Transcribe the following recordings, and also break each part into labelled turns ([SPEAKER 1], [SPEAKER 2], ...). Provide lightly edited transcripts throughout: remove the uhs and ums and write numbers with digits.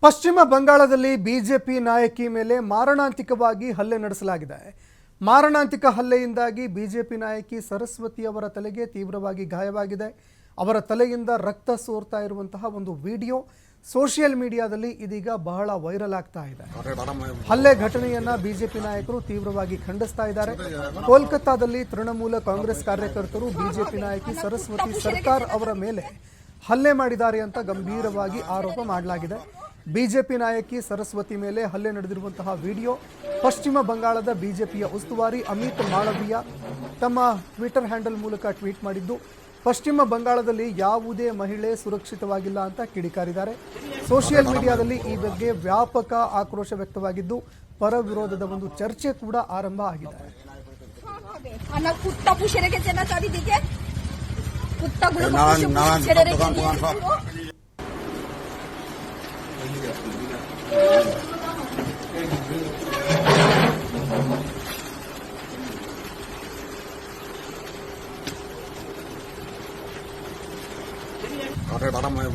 [SPEAKER 1] ಪಶ್ಚಿಮ ಬಂಗಾಳದಲ್ಲಿ ಬಿಜೆಪಿ ನಾಯಕಿ ಮೇಲೆ ಮಾರಣಾಂತಿಕವಾಗಿ ಹಲ್ಲೆ ನಡೆಸಲಾಗಿದೆ. ಮಾರಣಾಂತಿಕ ಹಲ್ಲೆಯಿಂದಾಗಿ ಬಿಜೆಪಿ ನಾಯಕಿ ಸರಸ್ವತಿ ಅವರ ತಲೆಗೆ ತೀವ್ರವಾಗಿ ಗಾಯವಾಗಿದೆ. ಅವರ ತಲೆಯಿಂದ ರಕ್ತ ಸೋರ್ತಾ ಇರುವಂತಹ ಒಂದು ವಿಡಿಯೋ ಸೋಷಿಯಲ್ ಮೀಡಿಯಾದಲ್ಲಿ ಇದೀಗ ಬಹಳ ವೈರಲ್ ಆಗ್ತಾ ಇದೆ. ಹಲ್ಲೆ ಘಟನೆಯನ್ನ ಬಿಜೆಪಿ ನಾಯಕರು ತೀವ್ರವಾಗಿ ಖಂಡಿಸ್ತಾ ಇದ್ದಾರೆ. ಕೋಲ್ಕತ್ತಾದಲ್ಲಿ ತೃಣಮೂಲ ಕಾಂಗ್ರೆಸ್ ಕಾರ್ಯಕರ್ತರು ಬಿಜೆಪಿ ನಾಯಕಿ ಸರಸ್ವತಿ ಸರ್ಕಾರ್ ಅವರ ಮೇಲೆ ಹಲ್ಲೆ ಮಾಡಿದ್ದಾರೆ ಅಂತ ಗಂಭೀರವಾಗಿ ಆರೋಪ ಮಾಡಲಾಗಿದೆ. ಬಿಜೆಪಿ ನಾಯಕಿ ಸರಸ್ವತಿ ಮೇಲೆ ಹಲ್ಲೆ ನಡೆದಿರುವಂತಹ ವಿಡಿಯೋ ಪಶ್ಚಿಮ ಬಂಗಾಳದ ಬಿಜೆಪಿಯ ಉಸ್ತುವಾರಿ ಅಮಿತ್ ಮಾಳವಿಯಾ ತಮ್ಮ ಟ್ವಿಟರ್ ಹ್ಯಾಂಡಲ್ ಮೂಲಕ ಟ್ವೀಟ್ ಮಾಡಿದ್ದು, ಪಶ್ಚಿಮ ಬಂಗಾಳದಲ್ಲಿ ಯಾವುದೇ ಮಹಿಳೆ ಸುರಕ್ಷಿತವಾಗಿಲ್ಲ ಅಂತ ಕಿಡಿಕಾರಿದ್ದಾರೆ. ಸೋಷಿಯಲ್ ಮೀಡಿಯಾದಲ್ಲಿ ಈ ಬಗ್ಗೆ ವ್ಯಾಪಕ ಆಕ್ರೋಶ ವ್ಯಕ್ತವಾಗಿದ್ದು, ಪರ ವಿರೋಧದ ಒಂದು ಚರ್ಚೆ ಕೂಡ ಆರಂಭ ಆಗಿದೆ.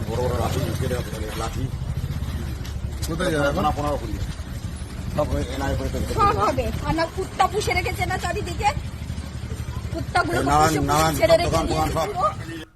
[SPEAKER 2] बरोबर लाठी
[SPEAKER 3] কুত্তা পুষে রেখেছে না চারিদিকে, কুত্তাগুলো ছেড়ে রেখে